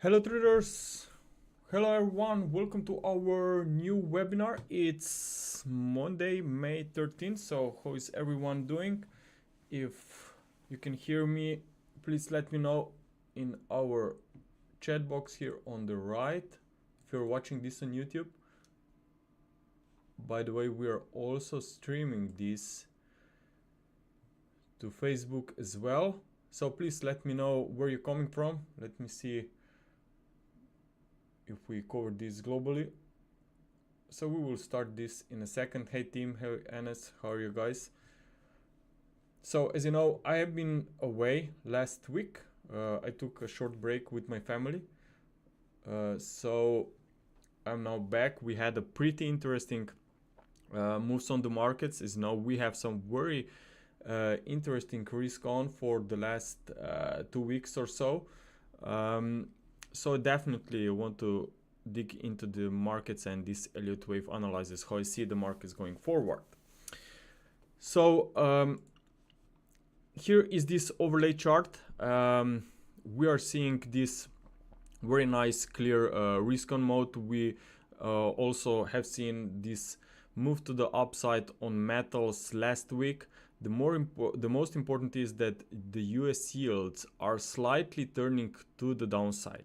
Hello traders, hello everyone, welcome to our new webinar. It's Monday, May 13th, so how is everyone doing? If you can hear me, please let me know in our chat box here on the right, if you're watching this on YouTube. By the way, we are also streaming this to Facebook as well, so please let me know where you're coming from. Let me see if we cover this globally. So we will start this in a second. Hey team, hey Enes, how are you guys? So as you know, I have been away last week. I took a short break with my family. So I'm now back. We had a pretty interesting moves on the markets. As you know, we have some very interesting risk on for the last 2 weeks or so. So definitely I want to dig into the markets and this Elliott wave analysis, how I see the markets going forward. So here is this overlay chart. We are seeing this very nice clear risk on mode. We also have seen this move to the upside on metals last week. The most important is that the US yields are slightly turning to the downside.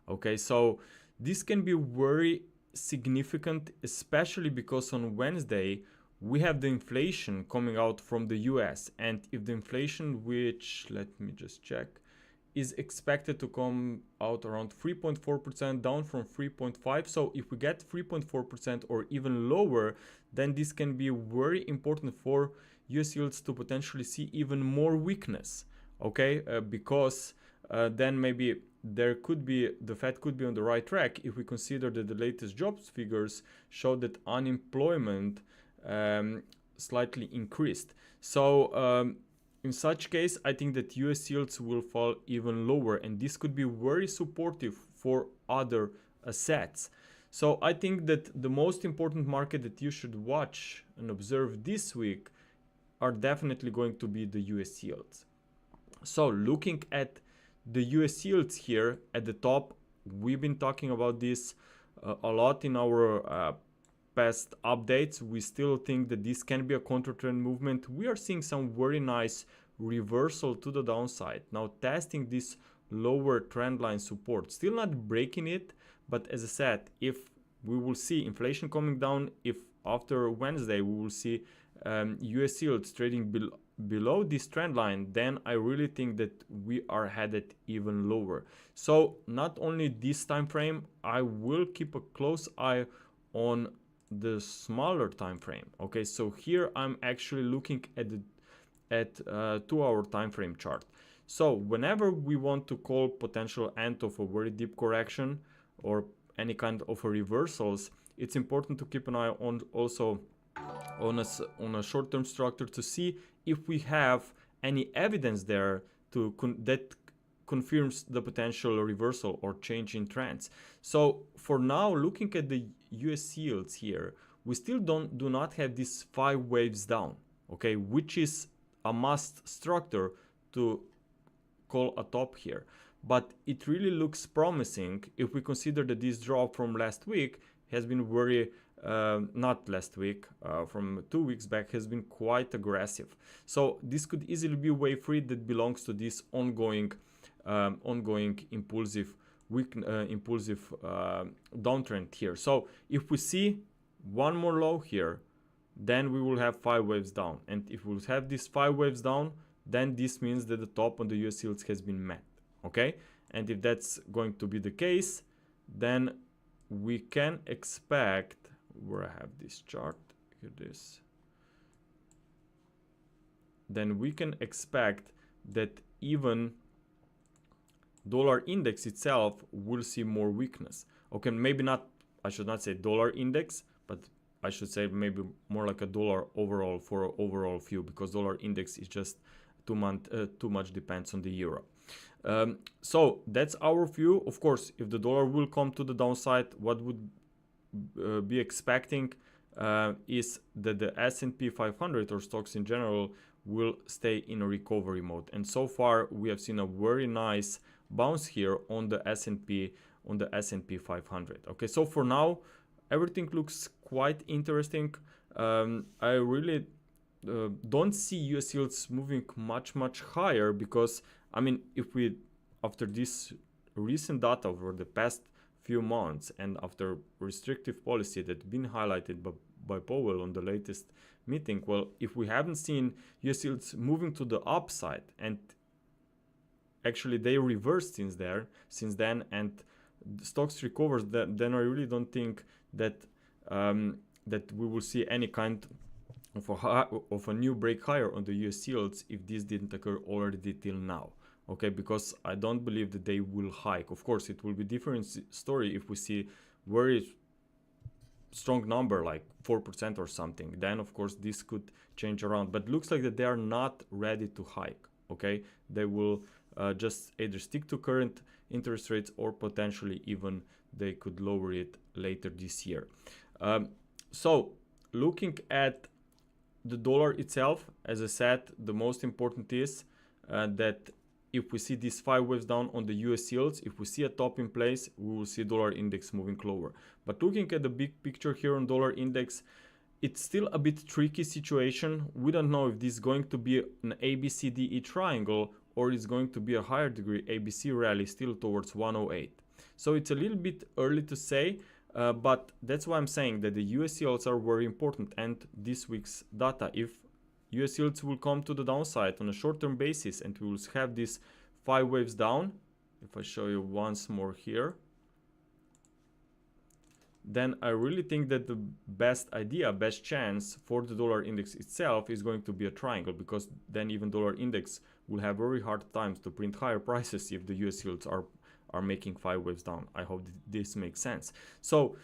Okay, so this can be very significant, especially because on Wednesday we have the inflation coming out from the US, and if the inflation, which let me just check, is expected to come out around 3.4%, down from 3.5. So if we get 3.4% or even lower, then this can be very important for US yields to potentially see even more weakness. Okay, because then maybe the Fed could be on the right track if we consider that the latest jobs figures show that unemployment slightly increased. So in such case, I think that US yields will fall even lower, and this could be very supportive for other assets. So I think that the most important market that you should watch and observe this week are definitely going to be the US yields. So looking at the US yields here at the top, we've been talking about this a lot in our past updates. We still think that this can be a counter trend movement. We are seeing some very nice reversal to the downside, now testing this lower trend line support, still not breaking it, but as I said, if we will see inflation coming down, if after Wednesday we will see US yields trading below this trend line, then I really think that we are headed even lower. So not only this time frame, I will keep a close eye on the smaller time frame. Okay, so here I'm actually looking at the 2-hour time frame chart. So whenever we want to call potential end of a very deep correction or any kind of a reversals, it's important to keep an eye on also on a short-term structure to see if we have any evidence there to that confirms the potential reversal or change in trends. So for now, looking at the US yields here, we still do not have these 5 waves down, okay, which is a must structure to call a top here. But it really looks promising if we consider that this drop from last week has been very not last week, from 2 weeks back, has been quite aggressive. So this could easily be wave 3 that belongs to this ongoing impulsive downtrend here. So if we see one more low here, then we will have 5 waves down, and if we have these 5 waves down, then this means that the top on the US yields has been met. Okay, and if that's going to be the case, then we can expect, where I have this chart, here it is, then we can expect that even dollar index itself will see more weakness. Okay, maybe not, I should not say dollar index, but I should say maybe more like a dollar overall for an overall view, because dollar index is just too much depends on the euro. So that's our view. Of course, if the dollar will come to the downside, what would be expecting is that the S&P 500 or stocks in general will stay in a recovery mode. And so far we have seen a very nice bounce here on the S&P 500. Okay, so for now everything looks quite interesting. I really don't see US yields moving much higher, because I mean, if we, after this recent data over the past few months and after restrictive policy that's been highlighted by Powell on the latest meeting, well, if we haven't seen US yields moving to the upside, and actually they reversed since then, and the stocks recovers, then I really don't think that that we will see any kind of a new break higher on the US yields if this didn't occur already till now. Okay, because I don't believe that they will hike. Of course, it will be different story if we see very strong number like 4% or something. Then of course this could change around, but looks like that they are not ready to hike. Okay, they will just either stick to current interest rates, or potentially even they could lower it later this year. So looking at the dollar itself, as I said, the most important is that if we see these 5 waves down on the US yields, if we see a top in place, we will see dollar index moving lower. But looking at the big picture here on dollar index, it's still a bit tricky situation. We don't know if this is going to be an ABCDE triangle, or it's going to be a higher degree ABC rally still towards 108. So it's a little bit early to say, but that's why I'm saying that the US yields are very important, and this week's data, if US yields will come to the downside on a short-term basis and we will have these 5 waves down, if I show you once more here, then I really think that the best chance for the dollar index itself is going to be a triangle, because then even dollar index will have very hard times to print higher prices if the US yields are making 5 waves down. I hope this makes sense. So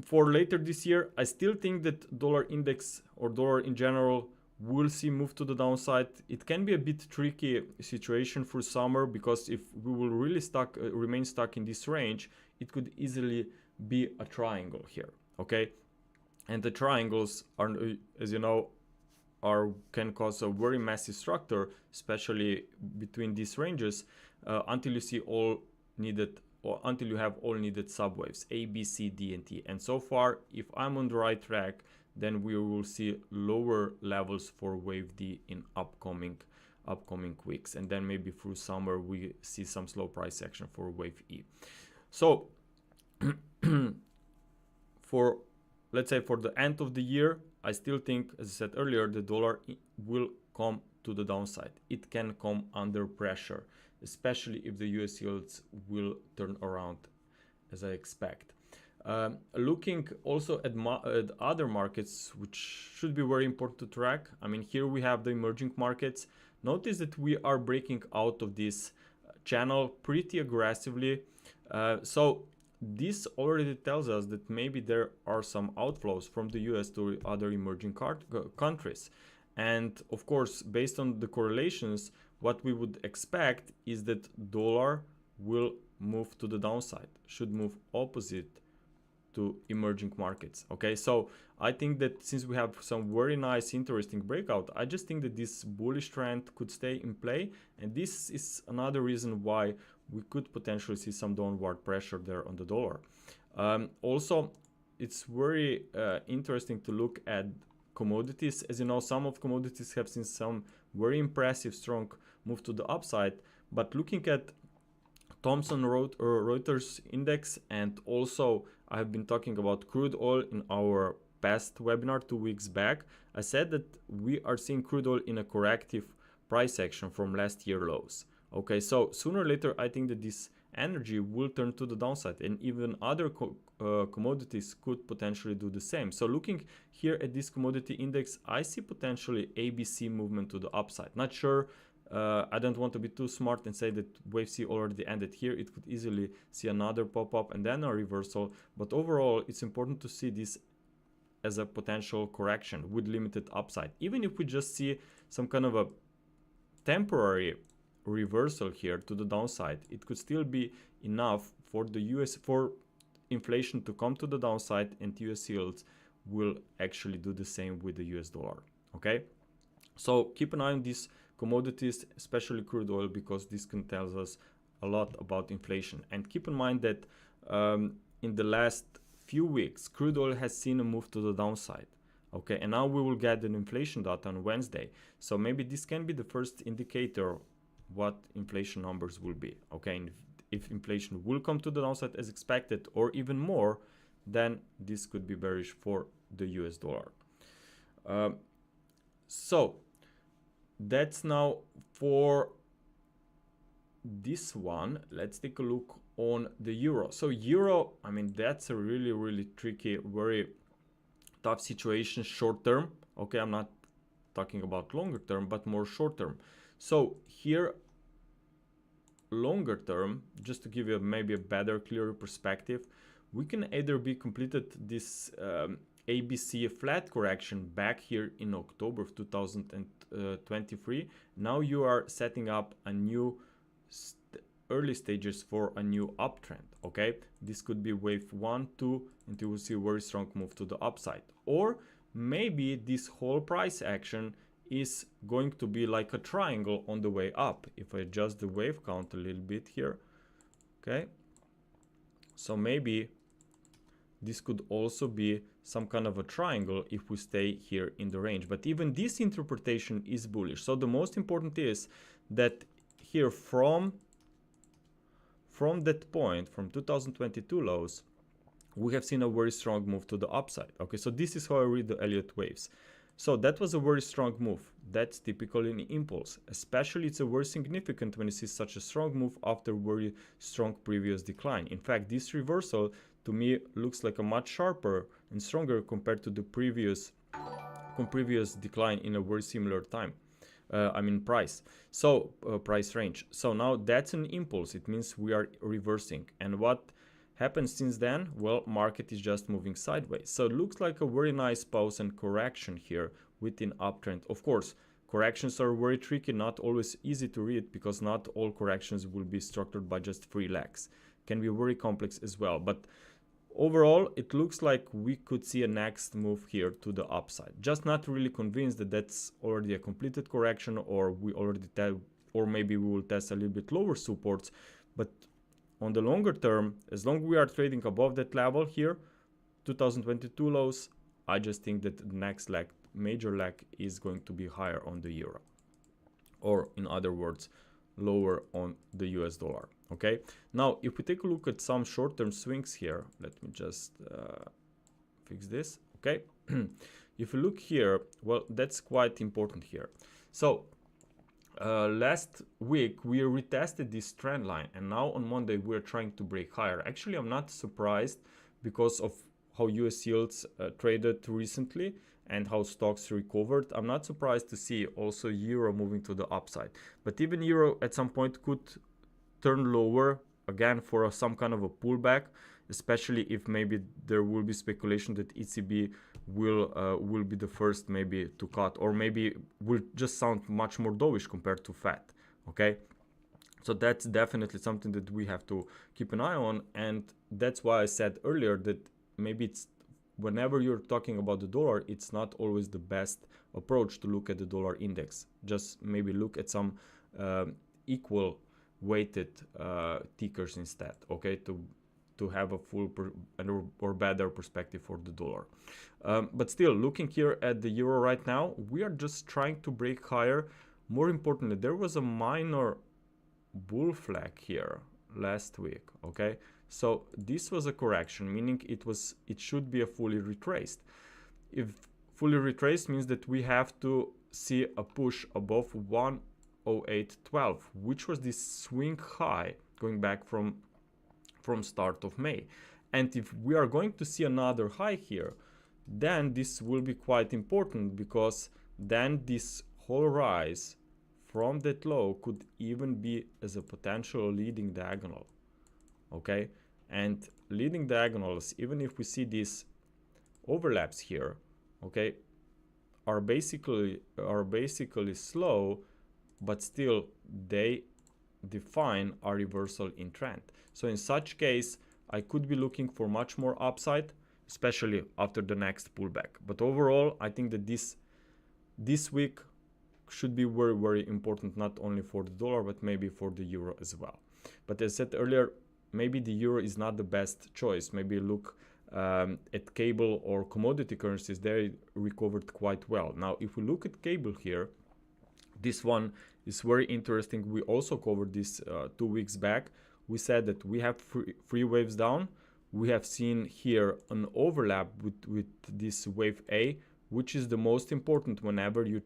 for later this year, I still think that dollar index or dollar in general will see move to the downside. It can be a bit tricky situation for summer, because if we will really remain stuck in this range, it could easily be a triangle here. Okay, and the triangles are, as you know, can cause a very massive structure, especially between these ranges, until you see all needed, or until you have all needed subwaves A, B, C, D, and T. And so far, if I'm on the right track, then we will see lower levels for wave D in upcoming weeks, and then maybe through summer we see some slow price action for wave E. So for, let's say, for the end of the year, I still think, as I said earlier, the dollar will come to the downside. It can come under pressure, especially if the US yields will turn around, as I expect. Looking also at other markets, which should be very important to track. I mean, here we have the emerging markets. Notice that we are breaking out of this channel pretty aggressively. So this already tells us that maybe there are some outflows from the US to other emerging countries. And of course, based on the correlations, what we would expect is that dollar will move to the downside, should move opposite to emerging markets. Okay, so I think that since we have some very nice, interesting breakout, I just think that this bullish trend could stay in play, and this is another reason why we could potentially see some downward pressure there on the dollar. Also, it's very interesting to look at commodities. As you know, some of commodities have seen some very impressive, strong move to the upside, but looking at Thomson Reuters index, and also I have been talking about crude oil in our past webinar 2 weeks back. I said that we are seeing crude oil in a corrective price action from last year lows. Okay, so sooner or later, I think that this energy will turn to the downside, and even other commodities could potentially do the same. So looking here at this commodity index, I see potentially ABC movement to the upside. Not sure. I don't want to be too smart and say that wave C already ended here. It could easily see another pop-up and then a reversal. But overall, it's important to see this as a potential correction with limited upside. Even if we just see some kind of a temporary reversal here to the downside, it could still be enough for for inflation to come to the downside, and US yields will actually do the same with the US dollar. Okay, so keep an eye on these commodities, especially crude oil, because this can tell us a lot about inflation. And keep in mind that in the last few weeks, crude oil has seen a move to the downside. Okay, and now we will get an inflation data on Wednesday. So maybe this can be the first indicator what inflation numbers will be. Okay, and if inflation will come to the downside as expected or even more, then this could be bearish for the US dollar. So that's now for this one. Let's take a look on the euro. So euro, I mean, that's a really tricky, very tough situation short term. Okay, I'm not talking about longer term, but more short term. So here, longer term, just to give you maybe a better, clearer perspective, we can either be completed this ABC flat correction back here in October of 2023. Now you are setting up a new early stages for a new uptrend. Okay, this could be wave 1, 2, until we see a very strong move to the upside, or maybe this whole price action is going to be like a triangle on the way up. If I adjust the wave count a little bit here, okay, so maybe this could also be some kind of a triangle if we stay here in the range. But even this interpretation is bullish. So the most important is that here from that point, from 2022 lows, we have seen a very strong move to the upside. Okay, so this is how I read the Elliott waves. So that was a very strong move. That's typical in impulse. Especially it's a very significant when you see such a strong move after very strong previous decline. In fact, this reversal to me looks like a much sharper and stronger compared to the previous decline in a very similar time. Price. So price range. So now that's an impulse. It means we are reversing. And what happened since then? Well, market is just moving sideways. So it looks like a very nice pause and correction here within uptrend. Of course, corrections are very tricky, not always easy to read, because not all corrections will be structured by just 3 legs. Can be very complex as well. But overall, it looks like we could see a next move here to the upside. Just not really convinced that that's already a completed correction, or we already or maybe we will test a little bit lower supports. But on the longer term, as long as we are trading above that level here, 2022 lows, I just think that the next leg, major leg, is going to be higher on the euro, or in other words, lower on the US dollar. Okay, now if we take a look at some short-term swings here, let me just fix this. Okay, if you look here, well, that's quite important here. So last week we retested this trend line, and now on Monday we're trying to break higher. Actually, I'm not surprised because of how US yields traded recently and how stocks recovered. I'm not surprised to see also euro moving to the upside, but even euro at some point could turn lower again for some kind of a pullback, especially if maybe there will be speculation that ECB will be the first maybe to cut, or maybe will just sound much more dovish compared to Fed. Okay, so that's definitely something that we have to keep an eye on, and that's why I said earlier that maybe it's whenever you're talking about the dollar, it's not always the best approach to look at the dollar index. Just maybe look at some equal weighted tickers instead, okay, to have a full or better perspective for the dollar. But still, looking here at the euro right now, we are just trying to break higher. More importantly, there was a minor bull flag here last week. Okay, so this was a correction, meaning it should be a fully retraced. If fully retraced means that we have to see a push above 108.12, which was this swing high going back from start of May. And if we are going to see another high here, then this will be quite important, because then this whole rise from that low could even be as a potential leading diagonal. Okay, and leading diagonals, even if we see these overlaps here, okay, are basically slow, but still they define a reversal in trend. So in such case, I could be looking for much more upside, especially after the next pullback. But overall, I think that this week should be very, very important, not only for the dollar, but maybe for the euro as well. But as I said earlier, maybe the euro is not the best choice. Maybe look at cable or commodity currencies, they recovered quite well. Now, if we look at cable here, this one is very interesting. We also covered this 2 weeks back. We said that we have three waves down. We have seen here an overlap with this wave A, which is the most important whenever you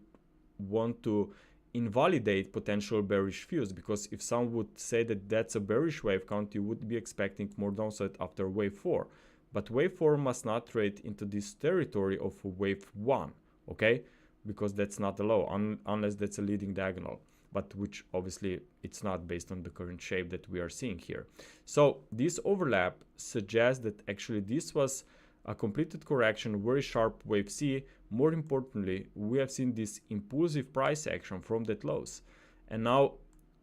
want to invalidate potential bearish views, because if some would say that that's a bearish wave count, you would be expecting more downside after wave 4. But wave 4 must not trade into this territory of wave 1, okay? Because that's not allowed unless that's a leading diagonal, but which obviously it's not based on the current shape that we are seeing here. So this overlap suggests that actually this was a completed correction, very sharp wave C. More importantly, we have seen this impulsive price action from that lows, and now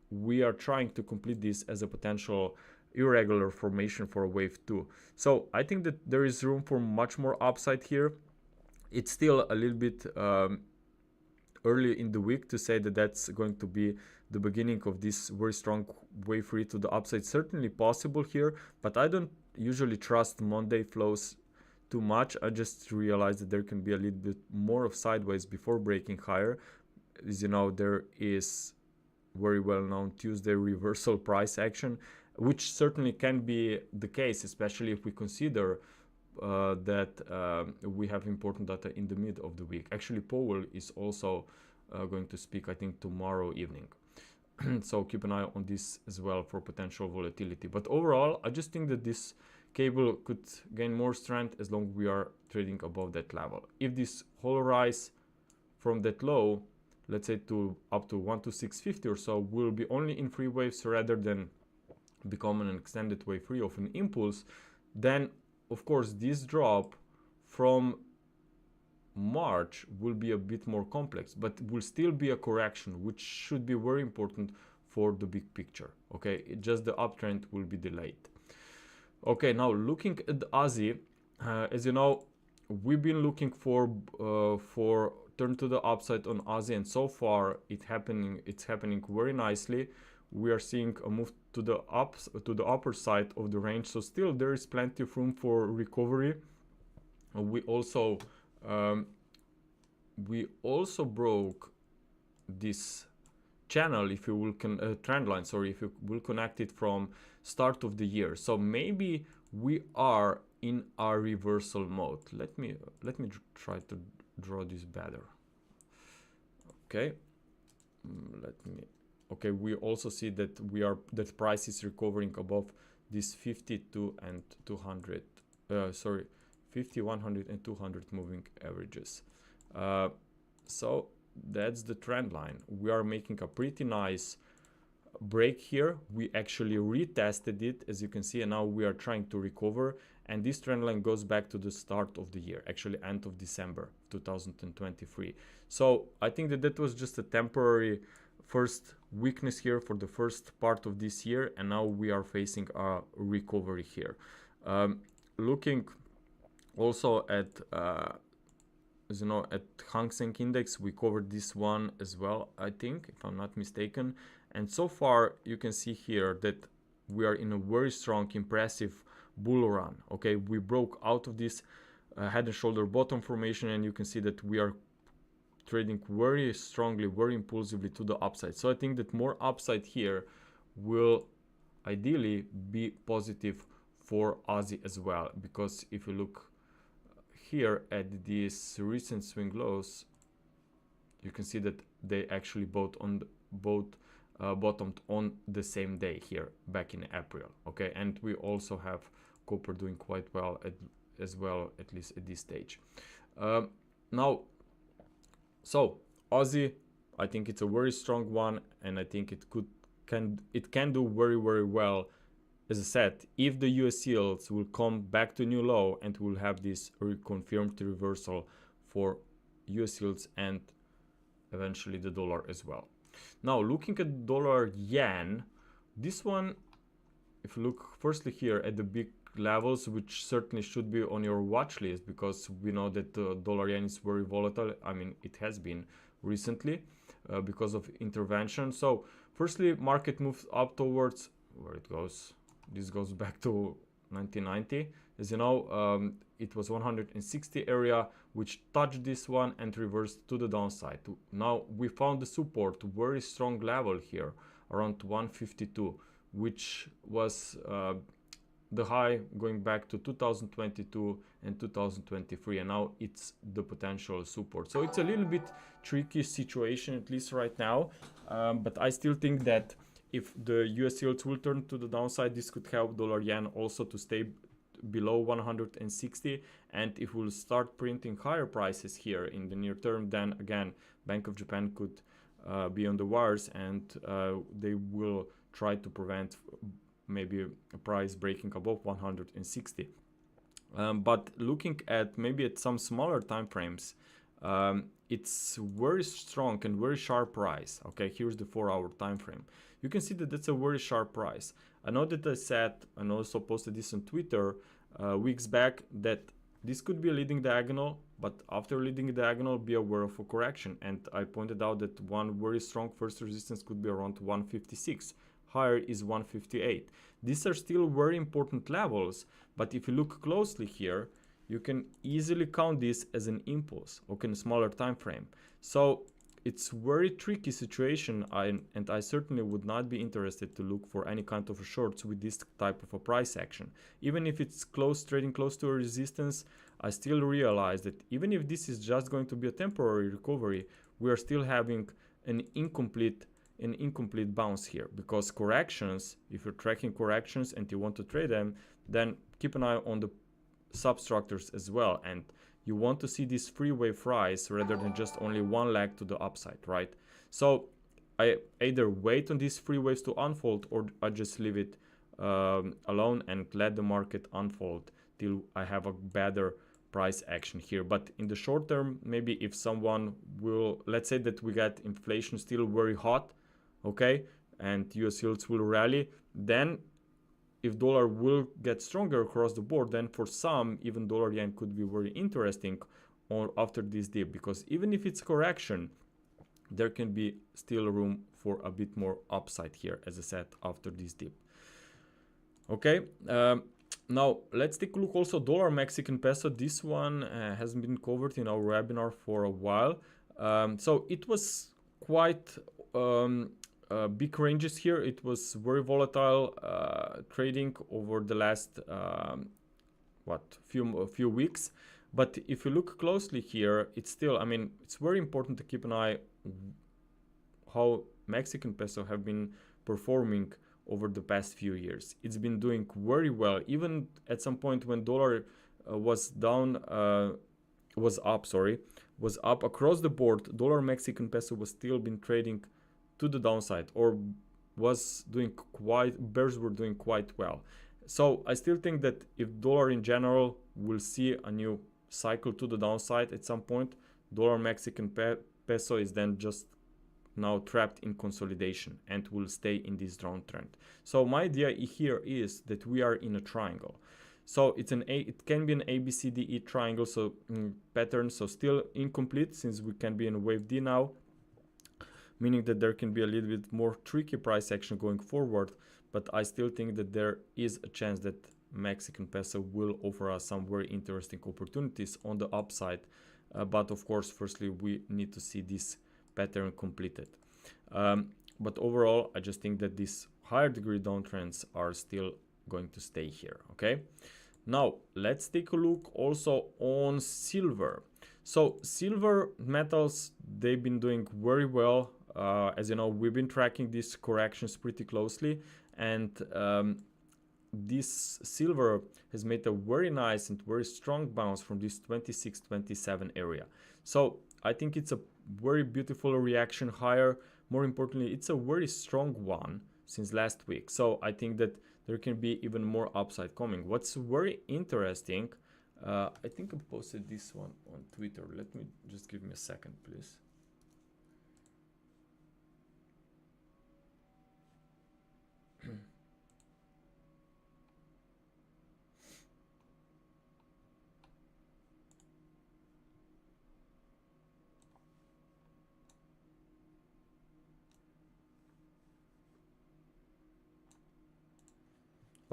we are trying to complete this as a potential irregular formation for wave 2. So I think that there is room for much more upside here. It's still a little bit early in the week to say that that's going to be the beginning of this very strong wave 3 to the upside. Certainly possible here, but I don't usually trust Monday flows too much. I just realized that there can be a little bit more of sideways before breaking higher. As you know, there is very well known Tuesday reversal price action, which certainly can be the case, especially if we consider that we have important data in the mid of the week. Actually, Powell is also going to speak, I think, tomorrow evening. So keep an eye on this as well for potential volatility. But overall, I just think that this cable could gain more strength as long as we are trading above that level. If this whole rise from that low, let's say to up to 12650 or so, will be only in 3 waves rather than become an extended wave 3 of an impulse, then of course this drop from March will be a bit more complex, but will still be a correction, which should be very important for the big picture. Okay, just the uptrend will be delayed. Okay, now looking at the Aussie, as you know, we've been looking for turn to the upside on Aussie, and so far it's happening very nicely. We are seeing a move to the upper side of the range, so still there is plenty of room for recovery. We also broke this channel, if you will, trend line, sorry, if you will connect it from start of the year. So maybe we are in a reversal mode. Let me try to draw this better. Okay, okay, we also see that that price is recovering above this 52 and 200 50, 100 and 200 moving averages. So that's the trend line. We are making a pretty nice break here. We actually retested it, as you can see, and now we are trying to recover, and this trend line goes back to the start of the year, actually end of December 2023. So I think that was just a temporary first weakness here for the first part of this year, and now we are facing a recovery here. Looking also at as you know, at Hang Seng Index, we covered this one as well, I think, if I'm not mistaken. And so far, you can see here that we are in a very strong, impressive bull run. Okay, we broke out of this head and shoulder bottom formation, and you can see that we are trading very strongly, very impulsively to the upside. So I think that more upside here will ideally be positive for Aussie as well, because if you look here at these recent swing lows, you can see that they actually bottomed on the same day here back in April. Okay, and we also have copper doing quite well as well, at least at this stage. Now, so Aussie, I think it's a very strong one, and I think it can do very, very well. As I said, if the US yields will come back to new low and will have this confirmed reversal for US yields and eventually the dollar as well. Now, looking at dollar yen, this one, if you look firstly here at the big levels, which certainly should be on your watch list, because we know that the dollar yen is very volatile. I mean, it has been recently because of intervention. So firstly, market moves up towards where it goes. This goes back to 1990. As you know, it was 160 area, which touched this one and reversed to the downside. Now we found the support, very strong level here, around 152, which was the high going back to 2022 and 2023, and now it's the potential support. So it's a little bit tricky situation, at least right now, but I still think that if the US yields will turn to the downside, this could help dollar yen also to stay below 160, and if we'll start printing higher prices here in the near term, then again Bank of Japan could be on the wires, and they will try to prevent maybe a price breaking above 160. But looking at maybe at some smaller time frames, it's very strong and very sharp price. Okay, here's the 4-hour time frame. You can see that that's a very sharp price. I know that I said and also posted this on Twitter weeks back that this could be a leading diagonal, but after leading diagonal, be aware of a correction. And I pointed out that one very strong first resistance could be around 156. Higher is 158. These are still very important levels, but if you look closely here, you can easily count this as an impulse, okay, in a smaller time frame. So it's very tricky situation, and I certainly would not be interested to look for any kind of shorts with this type of a price action. Even if it's trading close to a resistance, I still realize that even if this is just going to be a temporary recovery, we are still having an incomplete bounce here, because corrections, if you're tracking corrections and you want to trade them, then keep an eye on the substructures as well, and you want to see this three-wave rise rather than just only one leg to the upside, right? So I either wait on these three waves to unfold, or I just leave it alone and let the market unfold till I have a better price action here. But in the short term, maybe if someone will, let's say that we get inflation still very hot, okay, and US yields will rally, then if dollar will get stronger across the board, then for some, even dollar yen could be very interesting or after this dip, because even if it's correction, there can be still room for a bit more upside here, as I said, after this dip. Okay, now let's take a look also dollar Mexican peso. This one hasn't been covered in our webinar for a while. So it was quite big ranges here. It was very volatile trading over the last few weeks. But if you look closely here, it's still, I mean, it's very important to keep an eye how Mexican peso have been performing over the past few years. It's been doing very well, even at some point when dollar was up across the board. Dollar Mexican peso was still been trading to the downside, or was doing bears were doing quite well. So I still think that if dollar in general will see a new cycle to the downside at some point, dollar Mexican peso is then just now trapped in consolidation and will stay in this downtrend. So my idea here is that we are in a triangle. So it can be an ABCDE triangle, so pattern, so still incomplete since we can be in wave D now, meaning that there can be a little bit more tricky price action going forward, but I still think that there is a chance that Mexican peso will offer us some very interesting opportunities on the upside. But of course, firstly, we need to see this pattern completed. But overall, I just think that these higher degree downtrends are still going to stay here. Okay, now let's take a look also on silver. So silver metals, they've been doing very well. As you know, we've been tracking these corrections pretty closely, and this silver has made a very nice and very strong bounce from this 26-27 area. So I think it's a very beautiful reaction higher. More importantly, it's a very strong one since last week. So I think that there can be even more upside coming. What's very interesting, I think I posted this one on Twitter. Let me just give me a second, please.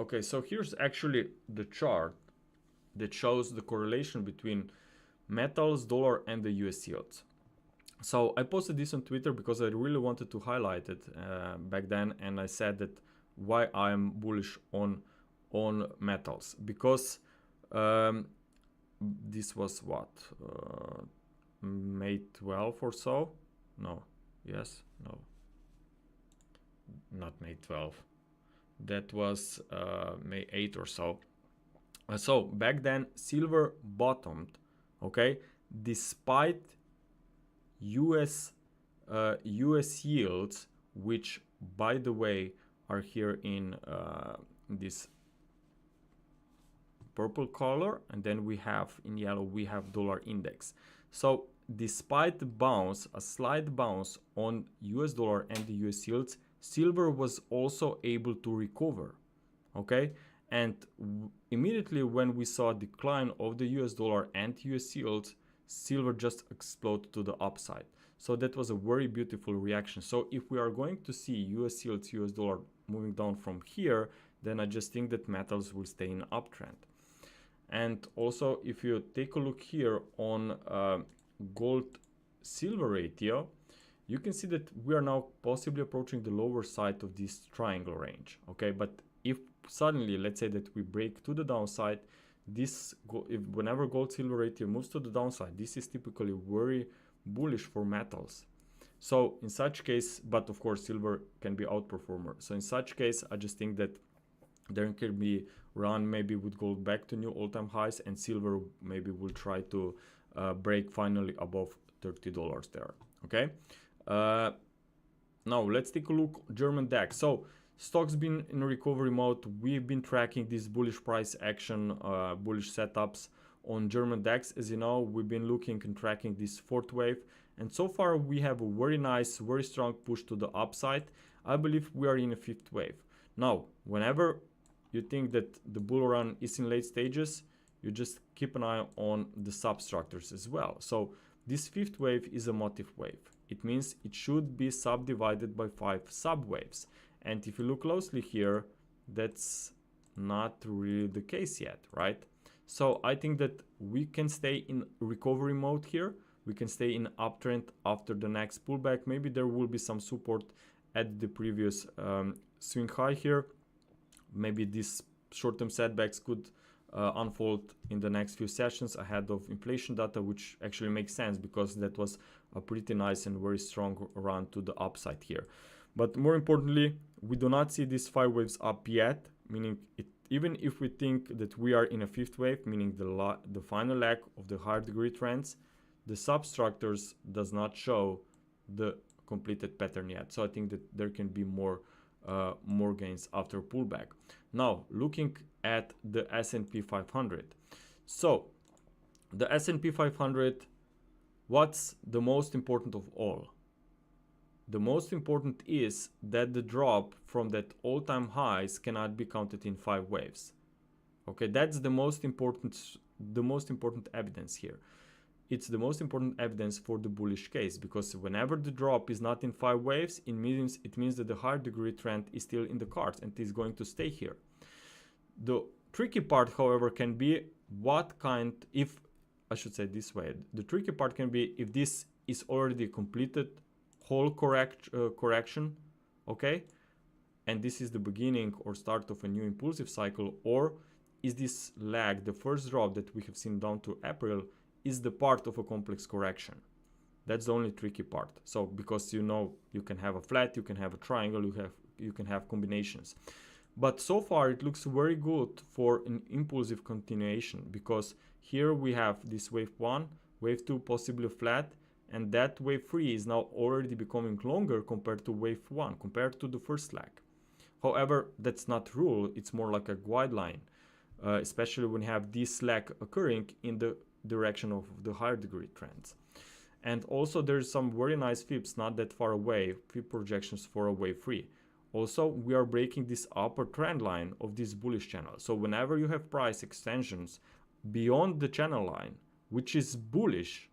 Okay, so here's actually the chart that shows the correlation between metals, dollar, and the US yields. So I posted this on Twitter because I really wanted to highlight it back then, and I said that why I'm bullish on metals, because this was what, May 12 or so? No, yes, no, not May 12. That was May 8 or so. So back then silver bottomed, okay, despite US yields, which by the way are here in this purple color, and then we have in yellow we have dollar index. So despite the bounce, a slight bounce on US dollar and the US yields, silver was also able to recover, okay? And immediately when we saw a decline of the US dollar and US yields, silver just exploded to the upside. So that was a very beautiful reaction. So if we are going to see US yields, US dollar moving down from here, then I just think that metals will stay in uptrend. And also if you take a look here on gold silver ratio, you can see that we are now possibly approaching the lower side of this triangle range, okay? But if suddenly, let's say that we break to the downside, whenever gold silver ratio moves to the downside, this is typically very bullish for metals. So in such case, but of course silver can be outperformer. So in such case, I just think that there can be run maybe with gold back to new all-time highs, and silver maybe will try to break finally above $30 there, okay? Now let's take a look German DAX. So stock's been in recovery mode. We've been tracking this bullish price action, bullish setups on German DAX. As you know, we've been looking and tracking this fourth wave, and so far we have a very nice, very strong push to the upside. I believe we are in a fifth wave. Now, whenever you think that the bull run is in late stages, you just keep an eye on the substructures as well. So this fifth wave is a motif wave. It means it should be subdivided by 5 subwaves. And if you look closely here, that's not really the case yet, right? So I think that we can stay in recovery mode here. We can stay in uptrend after the next pullback. Maybe there will be some support at the previous swing high here. Maybe these short-term setbacks could unfold in the next few sessions ahead of inflation data, which actually makes sense because that was a pretty nice and very strong run to the upside here. But more importantly, we do not see these 5 waves up yet, meaning even if we think that we are in a fifth wave, meaning the final leg of the higher degree trends, the substructures does not show the completed pattern yet. So I think that there can be more gains after pullback. Now looking at the S&P 500. So the S&P 500, what's the most important of all? The most important is that the drop from that all-time highs cannot be counted in 5 waves. Okay, that's the most important evidence here. It's the most important evidence for the bullish case, because whenever the drop is not in 5 waves, it means that the higher degree trend is still in the cards and is going to stay here. The tricky part, however, can be the tricky part can be if this is already completed whole correction, okay, and this is the beginning or start of a new impulsive cycle, or is this lag, the first drop that we have seen down to April, is the part of a complex correction. That's the only tricky part. So because you can have a flat, you can have a triangle, you can have combinations. But so far it looks very good for an impulsive continuation, because here we have this wave 1, wave 2 possibly flat, and that wave 3 is now already becoming longer compared to wave 1, compared to the first leg. However, that's not rule, it's more like a guideline, especially when you have this lag occurring in the direction of the higher degree trends. And also there's some very nice FIBs not that far away, FIB projections for a wave 3. Also, we are breaking this upper trend line of this bullish channel. So whenever you have price extensions beyond the channel line, which is bullish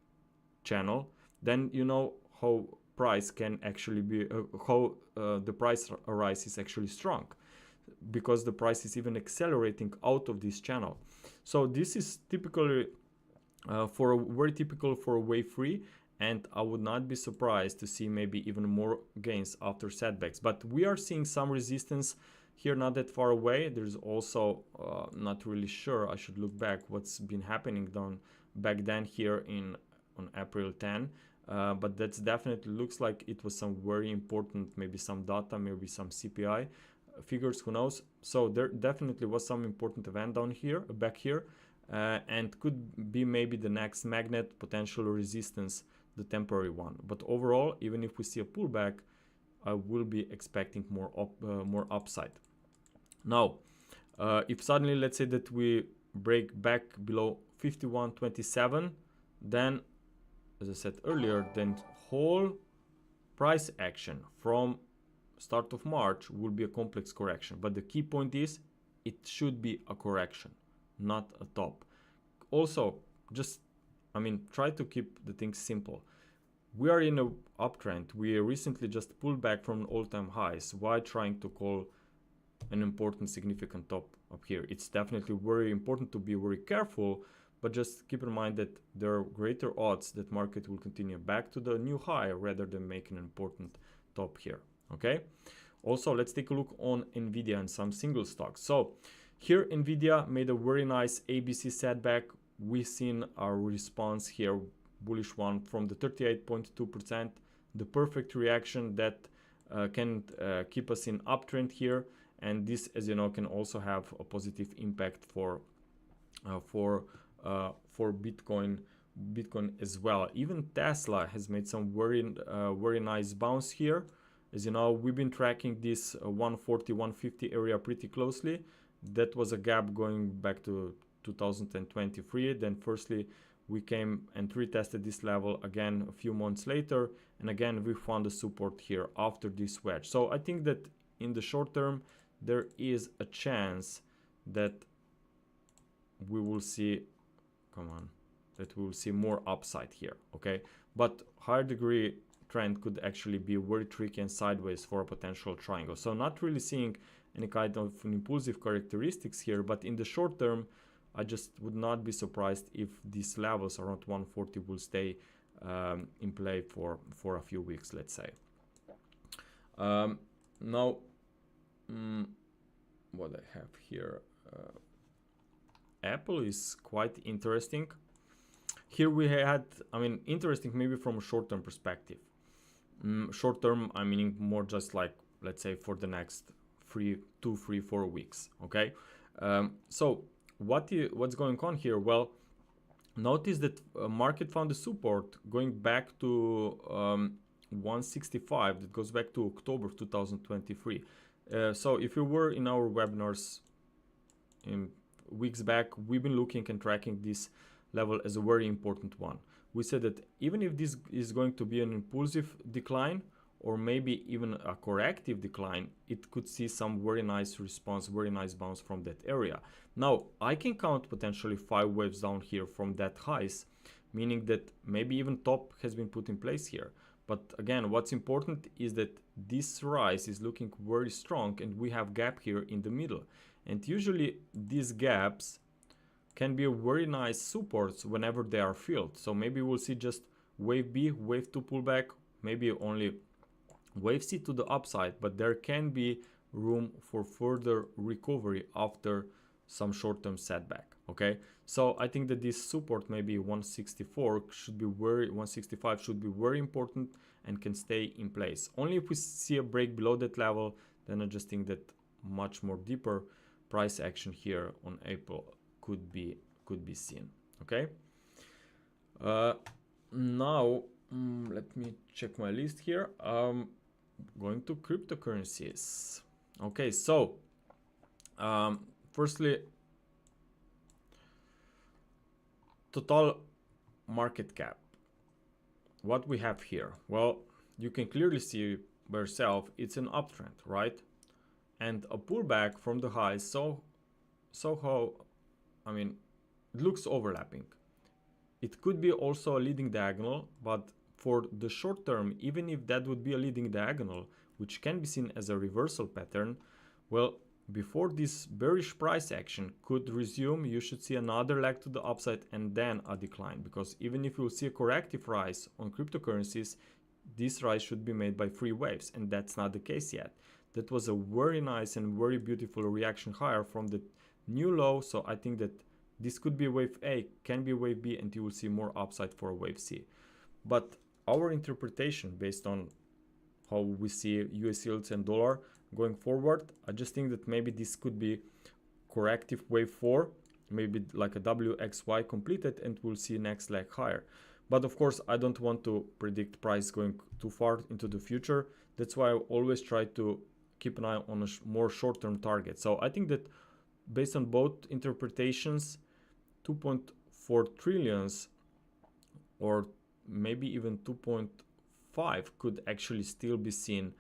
channel, then you know how price can actually be, the price rise is actually strong. because the price is even accelerating out of this channel. So this is typically very typical for a wave 3, and I would not be surprised to see maybe even more gains after setbacks. But we are seeing some resistance here, not that far away. There's also not really sure, I should look back what's been happening back then here on April 10. But that's definitely looks like it was some very important, maybe some data, maybe some CPI figures, who knows. So there definitely was some important event down here, back here, and could be maybe the next magnet, potential resistance, the temporary one. But overall, even if we see a pullback, I will be expecting more upside. Now, if suddenly, let's say that we break back below 51.27, then, as I said earlier, then whole price action from start of March will be a complex correction. But the key point is, it should be a correction, not a top. Also, just, I mean, try to keep the things simple. We are in a uptrend. We recently just pulled back from all-time highs. Why trying to call an important significant top up here? It's definitely very important to be very careful, but just keep in mind that there are greater odds that market will continue back to the new high rather than making an important top here. Okay. Also, let's take a look on nvidia and some single stocks. So here nvidia made a very nice ABC setback. We've seen our response here, bullish one from the 38.2%, the perfect reaction that can keep us in uptrend here. And this, as you know, can also have a positive impact for Bitcoin as well. Even Tesla has made some very nice bounce here. As you know, we've been tracking this 140, 150 area pretty closely. That was a gap going back to 2023. Then firstly, we came and retested this level again a few months later. And again, we found a support here after this wedge. So I think that in the short term, there is a chance that we will see, that we will see more upside here, okay? But higher degree trend could actually be very tricky and sideways for a potential triangle. So not really seeing any kind of an impulsive characteristics here, but in the short term, I just would not be surprised if these levels around 140 will stay in play for a few weeks, let's say. Now, what I have here, Apple is quite interesting. Here we had, I mean, interesting maybe from a short-term perspective. Short-term, I mean more just like, let's say for the next 2, 3, 4 weeks, okay? So what's going on here? Well, notice that market found a support going back to 165. That goes back to October 2023. So if you were in our webinars in weeks back, we've been looking and tracking this level as a very important one. We said that even if this is going to be an impulsive decline or maybe even a corrective decline, it could see some very nice response, very nice bounce from that area. Now, I can count potentially 5 waves down here from that highs, meaning that maybe even top has been put in place here. But again, what's important is that this rise is looking very strong and we have gap here in the middle. And usually these gaps can be very nice supports whenever they are filled. So maybe we'll see just wave B, wave 2 pullback, maybe only wave C to the upside, but there can be room for further recovery after some short-term setback. Okay, so I think that this support, maybe 164 should be 165 should be very important and can stay in place. Only if we see a break below that level, then I just think that much more deeper price action here on April could be seen. Okay. Now let me check my list here. Going to cryptocurrencies. Okay, so firstly, total market cap. What we have here? Well, you can clearly see by yourself it's an uptrend, right? And a pullback from the highs. So how, I mean, it looks overlapping. It could be also a leading diagonal, but for the short term, even if that would be a leading diagonal, which can be seen as a reversal pattern, well, before this bearish price action could resume, you should see another leg to the upside and then a decline, because even if you'll see a corrective rise on cryptocurrencies, this rise should be made by 3 waves, and that's not the case yet. That was a very nice and very beautiful reaction higher from the new low, so I think that this could be wave A, can be wave B, and you will see more upside for wave C. But our interpretation based on how we see US yields and dollar going forward, I just think that maybe this could be corrective wave 4, maybe like a WXY completed, and we'll see next leg higher. But of course, I don't want to predict price going too far into the future. That's why I always try to keep an eye on a more short-term target. So I think that based on both interpretations, 2.4 trillions or maybe even 2.5 could actually still be seen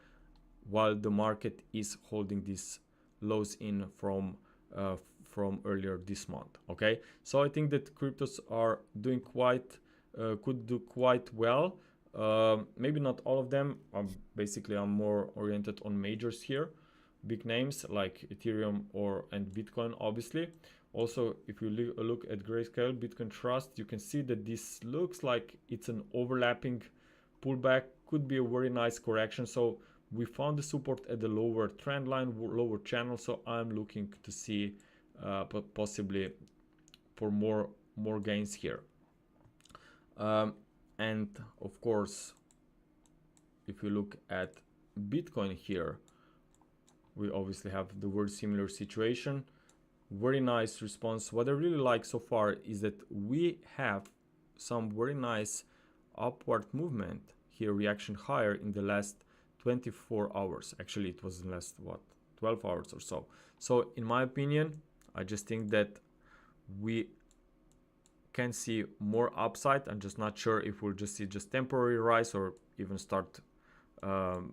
while the market is holding these lows in from earlier this month. Okay, so I think that cryptos are doing could do quite well. Maybe not all of them. I'm more oriented on majors here, big names like Ethereum and Bitcoin, obviously. Also, if you look at Grayscale, Bitcoin Trust, you can see that this looks like it's an overlapping pullback, could be a very nice correction. So we found the support at the lower trend line, lower channel. So I'm looking to see possibly for more gains here. And of course, if you look at Bitcoin here, we obviously have the very similar situation. Very nice response. What I really like so far is that we have some very nice upward movement here, reaction higher in the last 24 hours. Actually, it was in the last 12 hours or so. So in my opinion, I just think that we can see more upside. I'm just not sure if we'll just see just temporary rise or even start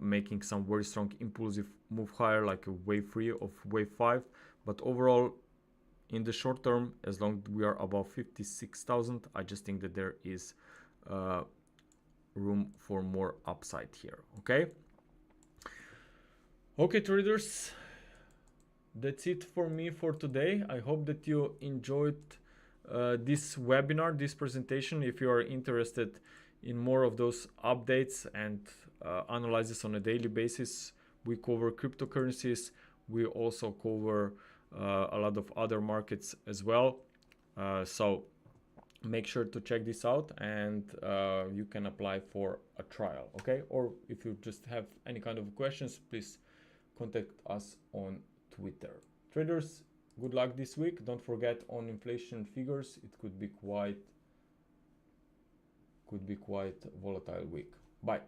making some very strong impulsive move higher, like a wave 3 of wave 5. But overall, in the short term, as long as we are above 56,000, I just think that there is room for more upside here. Okay, traders, that's it for me for today. I hope that you enjoyed this webinar, this presentation. If you are interested in more of those updates and analysis on a daily basis, we cover cryptocurrencies. We also cover a lot of other markets as well. So make sure to check this out, and you can apply for a trial. Okay, or if you just have any kind of questions, please contact us on Twitter. Traders, good luck this week. Don't forget on inflation figures, it could be quite volatile week. Bye.